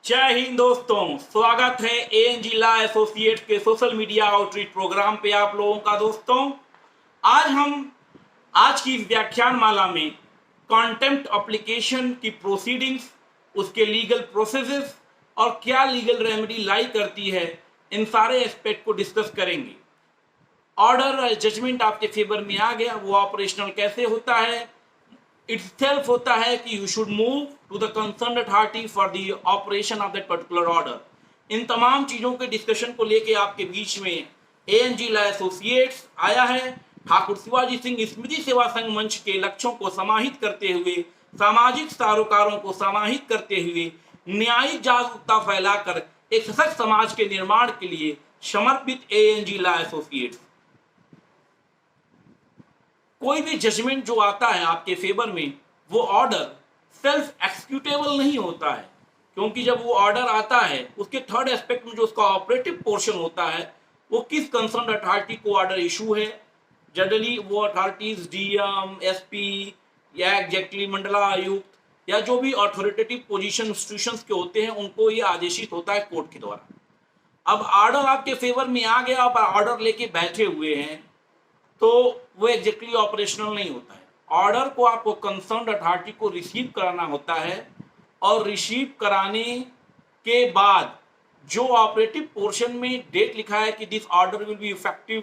जय हिंद दोस्तों, स्वागत है एएनजी लॉ एसोसिएट्स के सोशल मीडिया आउटरीच प्रोग्राम पे आप लोगों का। दोस्तों, आज की इस व्याख्यान माला में कॉन्टेम्प्ट एप्लीकेशन की प्रोसीडिंग्स, उसके लीगल प्रोसेसेस और क्या लीगल रेमेडी लाई करती है, इन सारे एस्पेक्ट को डिस्कस करेंगे। ऑर्डर जजमेंट आपके फेवर में आ गया, वो ऑपरेशनल कैसे होता है, itself होता है कि you should move to the concerned authority for the operation of that particular order। इन तमाम चीजों के डिस्कशन को लेके आपके बीच में एएनजी लॉ एसोसिएट्स आया है। ठाकुर शिवाजी सिंह स्मृति सेवा संघ मंच के लक्ष्यों को समाहित करते हुए, सामाजिक सरोकारों को समाहित करते हुए, न्यायिक जागरूकता फैलाकर एक सशक्त समाज के निर्माण के लिए समर्पित एएनजी लॉ एसोसिएट्स। कोई भी जजमेंट जो आता है आपके फेवर में, वो ऑर्डर सेल्फ एक्सिक्यूटेबल नहीं होता है, क्योंकि जब वो ऑर्डर आता है उसके थर्ड एस्पेक्ट में जो उसका ऑपरेटिव पोर्शन होता है, वो किस कंसर्न अथॉरिटी को ऑर्डर इशू है। जनरली वो अथॉरिटीज डीएम, एसपी या एग्जैक्टली मंडलायुक्त या जो भी अथॉरिटेटिव पोजीशन इंस्टीट्यूशंस के होते हैं, उनको ये आदेशित होता है कोर्ट के द्वारा। अब ऑर्डर आपके फेवर में आ गया, आप ऑर्डर लेके बैठे हुए हैं, तो वो एग्जैक्टली ऑपरेशनल नहीं होता है। ऑर्डर को आपको कंसर्न अथॉरिटी को रिसीव कराना होता है, और रिसीव कराने के बाद जो ऑपरेटिव पोर्शन में डेट लिखा है कि this order will be effective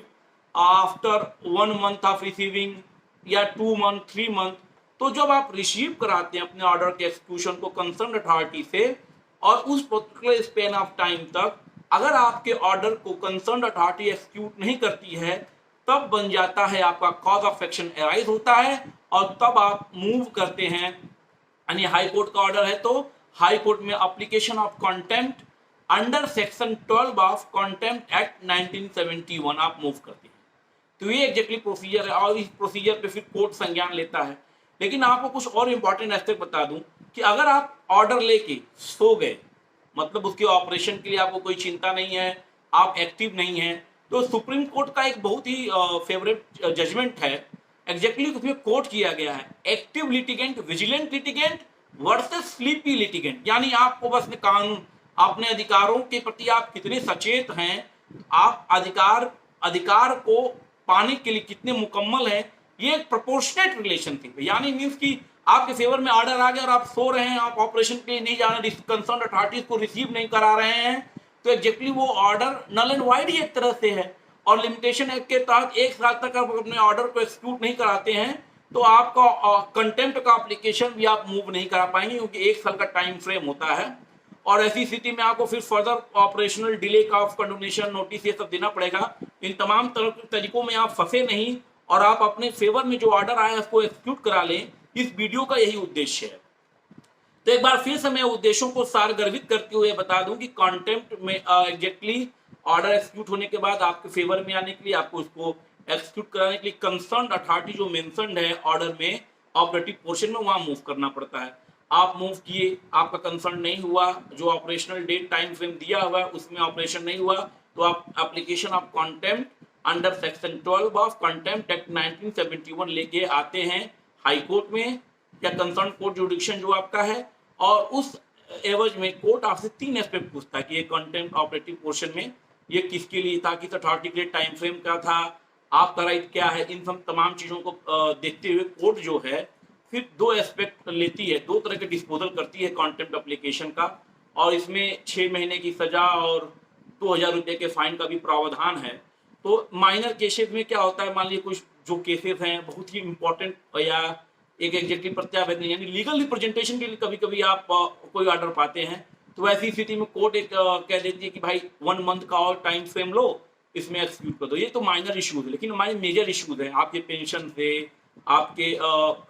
after 1 month of receiving या 2 मंथ, 3 मंथ, तो जब आप रिसीव कराते हैं अपने ऑर्डर के एक्सक्यूशन को कंसर्न अथॉरिटी से, और उस पर्टिकुलर स्पेन ऑफ टाइम तक अगर आपके ऑर्डर को कंसर्न अथॉरिटी एक्सिक्यूट नहीं करती है, तब बन जाता है आपका कॉज ऑफ एक्शन अराइज होता है, और तब आप मूव करते हैं। यानी हाई कोर्ट का ऑर्डर है तो हाई कोर्ट में application of contempt under section 12 of contempt act 1971 आप मूव करते हैं। तो ये एग्जैक्टली प्रोसीजर है, और इस प्रोसीजर पे फिर कोर्ट संज्ञान लेता है। लेकिन आपको कुछ और इंपॉर्टेंट एस्पेक्ट बता दूं कि अगर आप ऑर्डर लेके सो गए, मतलब उसके ऑपरेशन के लिए आपको कोई चिंता नहीं है, आप एक्टिव नहीं है, तो सुप्रीम कोर्ट का एक बहुत ही फेवरेट जजमेंट है। एग्जैक्टली उसमें कोट किया गया है, active litigant, vigilant litigant versus sleepy litigant. यानी आपको बस कानून, अपने अधिकारों के प्रति आप कितने सचेत हैं, आप अधिकार को पाने के लिए कितने मुकम्मल हैं, ये एक प्रोपोर्शनेट रिलेशनशिप है। यानी मीन्स कि आपके फेवर में ऑर्डर आ गया और आप सो रहे हैं, आप ऑपरेशन के लिए नहीं जा रहे, कंसर्न अथॉरिटीज को रिसीव नहीं करा रहे हैं, तो एग्जैक्टली वो ऑर्डर नल एंड वाइड ही एक तरह से है। और लिमिटेशन एक्ट के तहत 1 साल तक आप अपने ऑर्डर को एक्सिक्यूट नहीं कराते हैं, तो आपका कंटेम्प्ट का एप्लीकेशन भी आप मूव नहीं करा पाएंगे, क्योंकि 1 साल का टाइम फ्रेम होता है। और ऐसी स्थिति में आपको फिर फर्दर ऑपरेशनल डिले का ऑफ कंडोनेशन नोटिस ये सब देना पड़ेगा। इन तमाम तरीकों में आप फंसे नहीं, और आप अपने फेवर में जो ऑर्डर आया है उसको एक्सिक्यूट करा लें। इस वीडियो का यही उद्देश्य है। तो एक बार फिर से मैं उद्देश्यों को सारगर्भित करते हुए बता दूं कि कॉन्टेम्प्ट में एग्जैक्टली ऑर्डर एक्सिक्यूट होने के बाद आपके फेवर में आने के लिए, आपको उसको एक्सिक्यूट कराने के लिए कंसर्न अथॉरिटी जो मेंशन्ड है ऑर्डर में ऑपरेटिव पोर्शन में, वहां मूव करना पड़ता है। आप मूव किए, आपका कंसर्न नहीं हुआ, जो ऑपरेशनल डेट टाइम फ्रेम दिया हुआ उसमें ऑपरेशन नहीं हुआ, तो आप application of contempt under section 12 of contempt act 1971 लेके आते हैं हाई कोर्ट में या कंसर्न कोर्ट जुडिक्शन जो आपका है। और उस एवज में कोर्ट आपसे 3 एस्पेक्ट पूछता है कि ये कंटेम्प्ट ऑपरेटिव पोर्शन में ये किसके लिए था, किस अथॉरिटी के लिए, टाइम फ्रेम क्या था, आपका राइट क्या है। इन सब तमाम चीज़ों को देखते हुए कोर्ट जो है फिर 2 एस्पेक्ट लेती है, 2 तरह के डिस्पोजल करती है कंटेम्प्ट एप्लीकेशन का। और इसमें 6 महीने की सजा और 2000 रुपये के फाइन का भी प्रावधान है। तो माइनर केसेस में क्या होता है, मान लीजिए कुछ जो केसेस हैं बहुत ही इंपॉर्टेंट, या एक एग्जैक्टली प्रत्यावेदन यानी लीगल रिप्रेजेंटेशन के लिए कभी कभी आप कोई ऑर्डर पाते हैं, तो ऐसी स्थिति में कोर्ट एक कह देती है कि भाई 1 मंथ का और टाइम फ्रेम लो, इसमें एक्सिक्यूट कर दो। ये तो माइनर इश्यूज है, लेकिन हमारे मेजर इश्यूज हैं आपके पेंशन से, आपके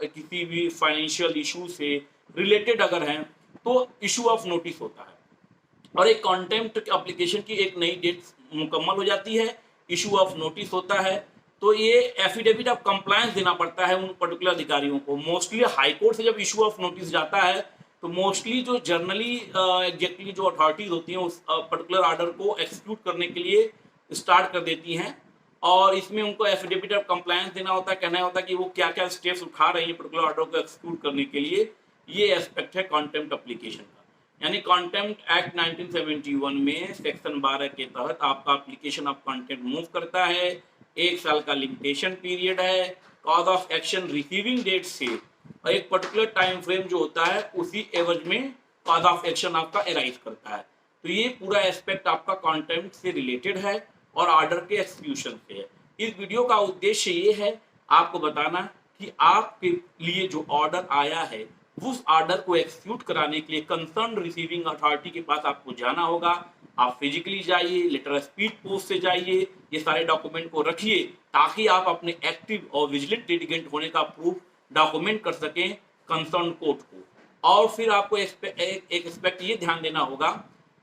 किसी भी फाइनेंशियल इशू से रिलेटेड अगर हैं, तो इशू ऑफ नोटिस होता है, और एक कॉन्टेम्प्ट एप्लीकेशन की एक नई डेट मुकम्मल हो जाती है, इशू ऑफ नोटिस होता है। तो ये एफिडेविट ऑफ कंप्लायंस देना पड़ता है उन पर्टिकुलर अधिकारियों को। मोस्टली हाई कोर्ट से जब इशू ऑफ नोटिस जाता है, तो मोस्टली जो जर्नली एग्जैक्टली जो अथॉरिटीज होती हैं उस पर्टिकुलर ऑर्डर को एक्सिक्यूट करने के लिए स्टार्ट कर देती हैं, और इसमें उनको एफिडेविट ऑफ कंप्लायंस देना होता है, कहना होता है कि वो क्या क्या स्टेप्स उठा रही है पर्टिकुलर ऑर्डर को एक्सिक्यूट करने के लिए। ये एस्पेक्ट है कॉन्टेम्प्ट एप्लीकेशन का। यानी कंटेम्प्ट एक्ट 1971 में सेक्शन 12 के तहत आपका एप्लीकेशन ऑफ कंटेम्प्ट मूव करता है। 1 साल का लिमिटेशन पीरियड है। Cause of action receiving date से एक पर्टिकुलर टाइम फ्रेम जो होता है उसी एवज में कॉज ऑफ एक्शन आपका एराइज करता है। तो ये पूरा एस्पेक्ट आपका कंटेम्प्ट से रिलेटेड है और ऑर्डर के एक्सक्यूशन से है। इस वीडियो का उद्देश्य ये है आपको बताना कि आपके लिए जो ऑर्डर आया है उस ऑर्डर को एक्सिक्यूट कराने के लिए कंसर्न रिसीविंग अथॉरिटी के पास आपको जाना होगा। आप फिजिकली जाइए, लेटर स्पीड पोस्ट से जाइए, ये सारे डॉक्यूमेंट को रखिए ताकि आप अपने एक्टिव और विजिलेंट लिटिगेंट होने का प्रूफ डॉक्यूमेंट कर सकें कंसर्न कोर्ट को। और फिर आपको एक एस्पेक्ट ये ध्यान देना होगा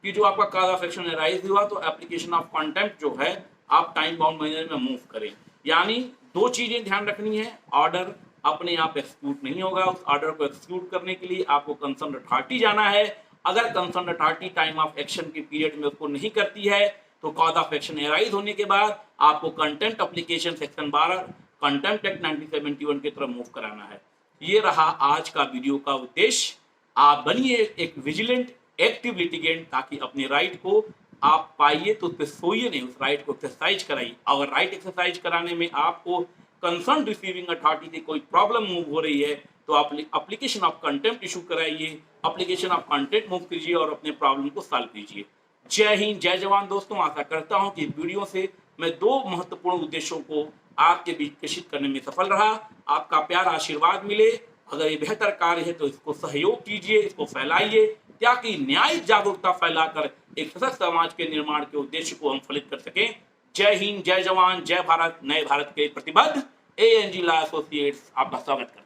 कि जो आपका कॉज ऑफ एक्शन एराइज हुआ तो एप्लीकेशन ऑफ कंटेम्प्ट जो है आप टाइम बाउंड मैनर में मूव करें। यानी 2 चीजें ध्यान रखनी है, ऑर्डर अपने आप एक्सिक्यूट नहीं होगा, उस ऑर्डर को एक्सिक्यूट करने के लिए आपको कंसर्न अथॉरिटी जाना है। अगर concern authority time of action के पीरियड में उसको नहीं करती है तो कॉज ऑफ एक्शन एराइज होने के बाद आपको contempt application section 12 contempt act 1971 की तरफ मूव कराना है। ये रहा आज का वीडियो का उद्देश्य। आप बनिए एक विजिलेंट एक्टिव लिटिगेंट ताकि अपने राइट को आप पाइए तो उस पर सोइए नहीं, उस राइट को एक्सरसाइज कराइए। अगर राइट एक्सरसाइज कराने में आपको कंसर्न रिसीविंग अथॉरिटी से कोई प्रॉब्लम मूव हो रही है तो आप एप्लीकेशन ऑफ कंटेम्प्ट इशू कराइए, एप्लीकेशन ऑफ कंटेम्प्ट मूव कीजिए और अपने प्रॉब्लम को सॉल्व कीजिए। जय हिंद, जय जवान। दोस्तों, आशा करता हूं कि वीडियो से मैं 2 महत्वपूर्ण उद्देश्यों को आपके बीच प्रेषित करने में सफल रहा। आपका प्यार आशीर्वाद मिले। अगर ये बेहतर कार्य है तो इसको सहयोग कीजिए, इसको फैलाइए ताकि न्यायिक जागरूकता फैलाकर एक सशक्त समाज के निर्माण के उद्देश्य को हम फलित कर सकें। जय हिंद, जय जवान, जय भारत। नए भारत के प्रतिबद्ध ANG लॉ एसोसिएट्स आपका स्वागत करते हैं।